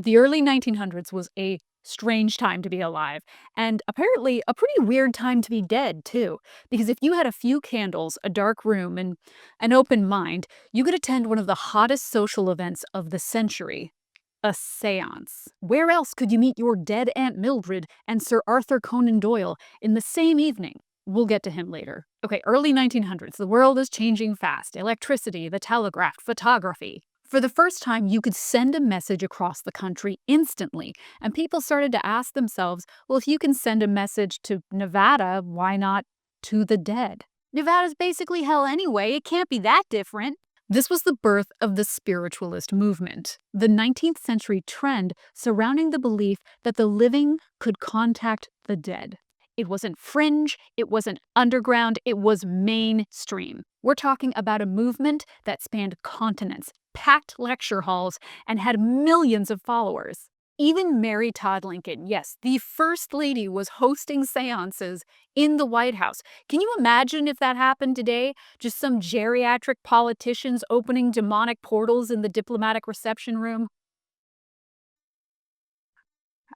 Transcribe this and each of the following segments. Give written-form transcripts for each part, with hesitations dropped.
The early 1900s was a strange time to be alive, and apparently a pretty weird time to be dead, too. Because if you had a few candles, a dark room, and an open mind, you could attend one of the hottest social events of the century, a seance. Where else could you meet your dead Aunt Mildred and Sir Arthur Conan Doyle in the same evening? We'll get to him later. Okay, early 1900s. The world is changing fast. Electricity, the telegraph, photography. For the first time, you could send a message across the country instantly, and people started to ask themselves, well, if you can send a message to Nevada, why not to the dead? Nevada's basically hell anyway, it can't be that different. This was the birth of the spiritualist movement, the 19th century trend surrounding the belief that the living could contact the dead. It wasn't fringe, it wasn't underground, it was mainstream. We're talking about a movement that spanned continents, packed lecture halls, and had millions of followers. Even Mary Todd Lincoln, yes, the First Lady, was hosting seances in the White House. Can you imagine if that happened today? Just some geriatric politicians opening demonic portals in the diplomatic reception room?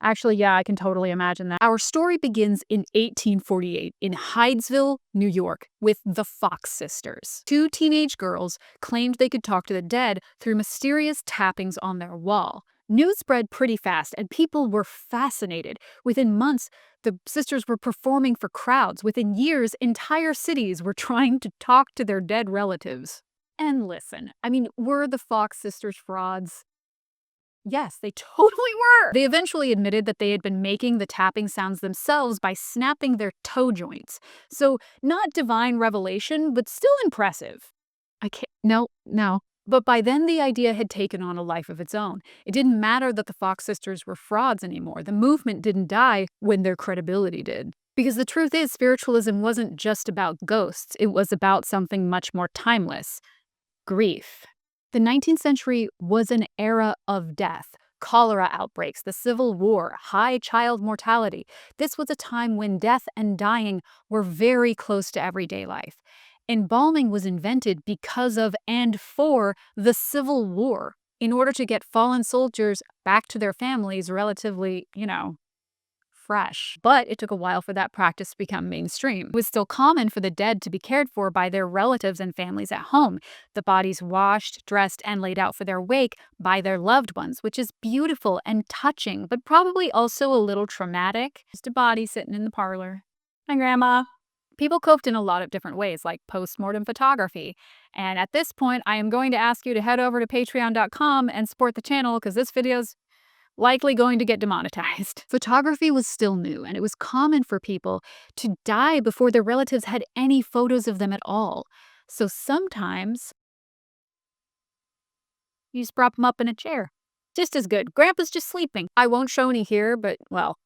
Actually, yeah, I can totally imagine that. Our story begins in 1848 in Hydesville, New York, with the Fox sisters. Two teenage girls claimed they could talk to the dead through mysterious tappings on their wall. News spread pretty fast, and people were fascinated. Within months, the sisters were performing for crowds. Within years, entire cities were trying to talk to their dead relatives. And listen, I mean, were the Fox sisters frauds? Yes, they totally were. They eventually admitted that they had been making the tapping sounds themselves by snapping their toe joints. So, not divine revelation, but still impressive. I can't, no. But by then, the idea had taken on a life of its own. It didn't matter that the Fox sisters were frauds anymore. The movement didn't die when their credibility did. Because the truth is, spiritualism wasn't just about ghosts, it was about something much more timeless: grief. The 19th century was an era of death. Cholera outbreaks, the Civil War, high child mortality. This was a time when death and dying were very close to everyday life. Embalming was invented because of and for the Civil War, in order to get fallen soldiers back to their families relatively, fresh. But it took a while for that practice to become mainstream. It was still common for the dead to be cared for by their relatives and families at home, the bodies washed, dressed, and laid out for their wake by their loved ones, which is beautiful and touching, but probably also a little traumatic. Just a body sitting in the parlor. Hi, Grandma. People coped in a lot of different ways, like post-mortem photography. And at this point, I am going to ask you to head over to patreon.com and support the channel, because this video's likely going to get demonetized. Photography was still new, and it was common for people to die before their relatives had any photos of them at all. So sometimes you just prop them up in a chair. Just as good. Grandpa's just sleeping. I won't show any here, but, well,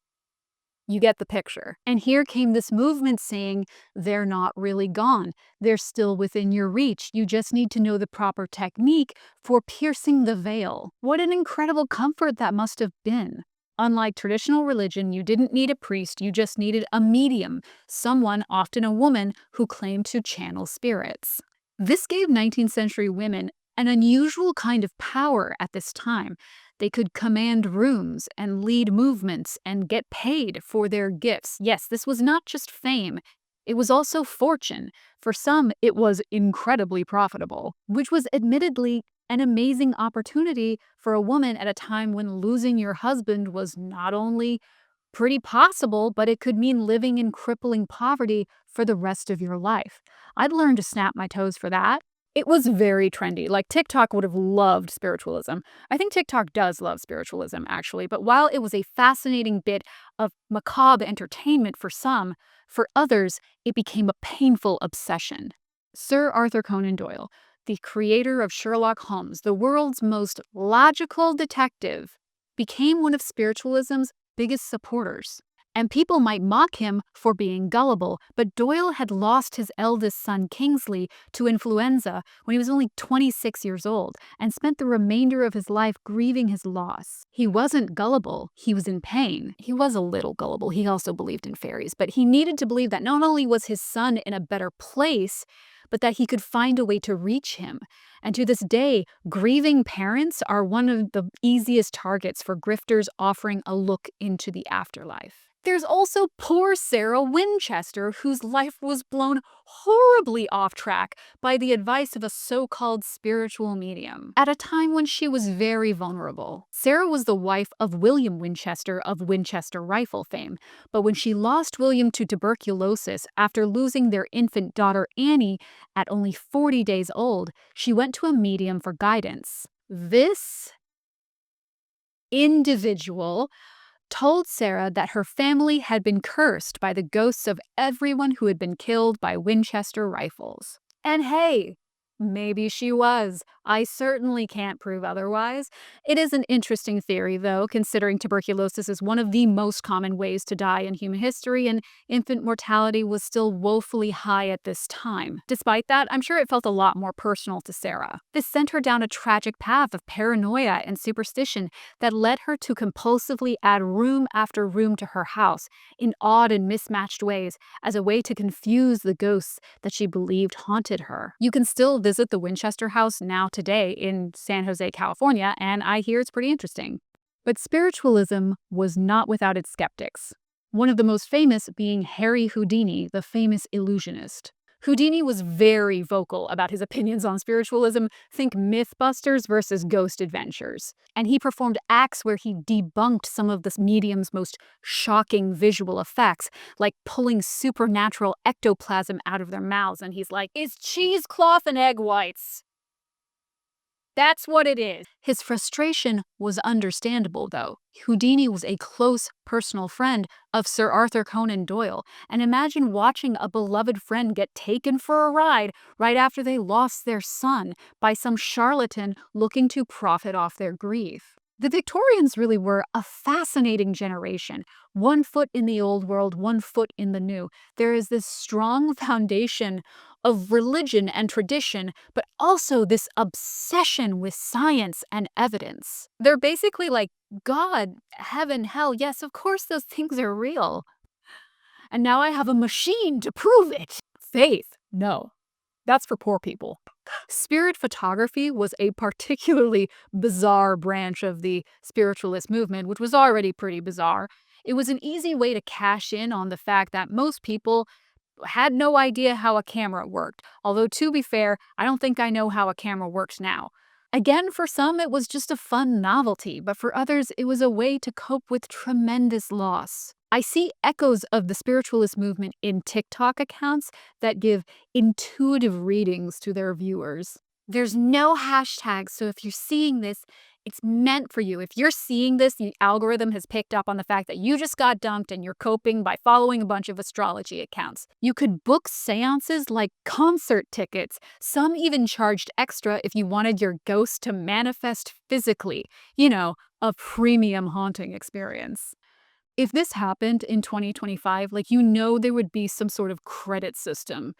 you get the picture. And here came this movement saying they're not really gone. They're still within your reach. You just need to know the proper technique for piercing the veil. What an incredible comfort that must have been. Unlike traditional religion, you didn't need a priest, you just needed a medium, someone, often a woman, who claimed to channel spirits. This gave 19th century women an unusual kind of power at this time. They could command rooms and lead movements and get paid for their gifts. Yes, this was not just fame, it was also fortune. For some, it was incredibly profitable, which was admittedly an amazing opportunity for a woman at a time when losing your husband was not only pretty possible, but it could mean living in crippling poverty for the rest of your life. I'd learn to snap my toes for that. It was very trendy. Like, TikTok would have loved spiritualism. I think TikTok does love spiritualism, actually. But while it was a fascinating bit of macabre entertainment for some, for others, it became a painful obsession. Sir Arthur Conan Doyle, the creator of Sherlock Holmes, the world's most logical detective, became one of spiritualism's biggest supporters. And people might mock him for being gullible, but Doyle had lost his eldest son Kingsley to influenza when he was only 26 years old and spent the remainder of his life grieving his loss. He wasn't gullible, he was in pain. He was a little gullible, he also believed in fairies, but he needed to believe that not only was his son in a better place, but that he could find a way to reach him. And to this day, grieving parents are one of the easiest targets for grifters offering a look into the afterlife. There's also poor Sarah Winchester, whose life was blown horribly off track by the advice of a so-called spiritual medium, at a time when she was very vulnerable. Sarah was the wife of William Winchester of Winchester rifle fame, but when she lost William to tuberculosis after losing their infant daughter Annie at only 40 days old, she went to a medium for guidance. This individual told Sarah that her family had been cursed by the ghosts of everyone who had been killed by Winchester rifles. And hey, maybe she was. I certainly can't prove otherwise. It is an interesting theory, though, considering tuberculosis is one of the most common ways to die in human history, and infant mortality was still woefully high at this time. Despite that, I'm sure it felt a lot more personal to Sarah. This sent her down a tragic path of paranoia and superstition that led her to compulsively add room after room to her house in odd and mismatched ways as a way to confuse the ghosts that she believed haunted her. You can still visit the Winchester house now today in San Jose, California, and I hear it's pretty interesting. But spiritualism was not without its skeptics, one of the most famous being Harry Houdini, the famous illusionist. Houdini was very vocal about his opinions on spiritualism, think Mythbusters versus Ghost Adventures. And he performed acts where he debunked some of the medium's most shocking visual effects, like pulling supernatural ectoplasm out of their mouths. And he's like, "It's cheesecloth and egg whites. That's what it is." His frustration was understandable, though. Houdini was a close personal friend of Sir Arthur Conan Doyle, and imagine watching a beloved friend get taken for a ride right after they lost their son by some charlatan looking to profit off their grief. The Victorians really were a fascinating generation. One foot in the old world, one foot in the new. There is this strong foundation of religion and tradition, but also this obsession with science and evidence. They're basically like, God, heaven, hell, yes, of course those things are real. And now I have a machine to prove it. Faith, no. That's for poor people. Spirit photography was a particularly bizarre branch of the spiritualist movement, which was already pretty bizarre. It was an easy way to cash in on the fact that most people had no idea how a camera worked. Although, to be fair, I don't think I know how a camera works now. Again, for some, it was just a fun novelty, but for others, it was a way to cope with tremendous loss. I see echoes of the spiritualist movement in TikTok accounts that give intuitive readings to their viewers. There's no hashtags, so if you're seeing this, it's meant for you. If you're seeing this, the algorithm has picked up on the fact that you just got dumped and you're coping by following a bunch of astrology accounts. You could book seances like concert tickets. Some even charged extra if you wanted your ghost to manifest physically. You know, a premium haunting experience. If this happened in 2025, there would be some sort of credit system.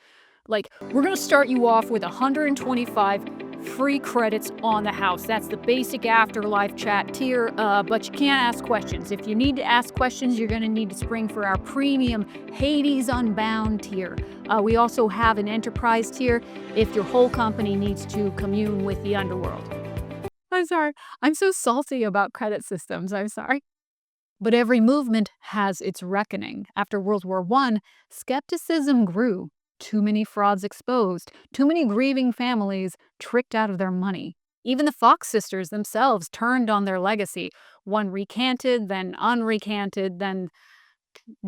Like, we're gonna start you off with 125 free credits on the house. That's the basic Afterlife chat tier, but you can't ask questions. If you need to ask questions, you're gonna need to spring for our premium Hades Unbound tier. We also have an enterprise tier if your whole company needs to commune with the underworld. I'm sorry. I'm so salty about credit systems. I'm sorry. But every movement has its reckoning. After World War I, skepticism grew. Too many frauds exposed, too many grieving families tricked out of their money. Even the Fox sisters themselves turned on their legacy. One recanted, then unrecanted, then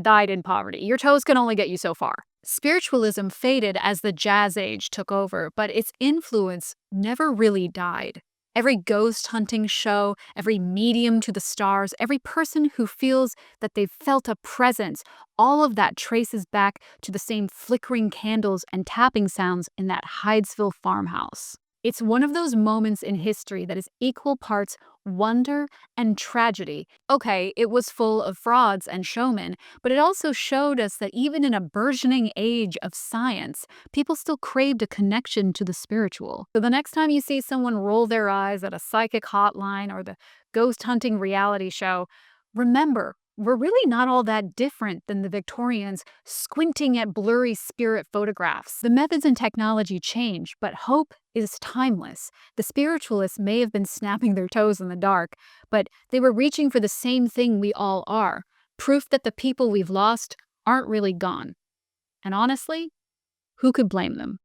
died in poverty. Your toes can only get you so far. Spiritualism faded as the Jazz Age took over, but its influence never really died. Every ghost hunting show, every medium to the stars, every person who feels that they've felt a presence, all of that traces back to the same flickering candles and tapping sounds in that Hydesville farmhouse. It's one of those moments in history that is equal parts wonder and tragedy. Okay, it was full of frauds and showmen, but it also showed us that even in a burgeoning age of science, people still craved a connection to the spiritual. So the next time you see someone roll their eyes at a psychic hotline or the ghost hunting reality show, remember, we're really not all that different than the Victorians squinting at blurry spirit photographs. The methods and technology change, but hope is timeless. The spiritualists may have been snapping their toes in the dark, but they were reaching for the same thing we all are, proof that the people we've lost aren't really gone. And honestly, who could blame them?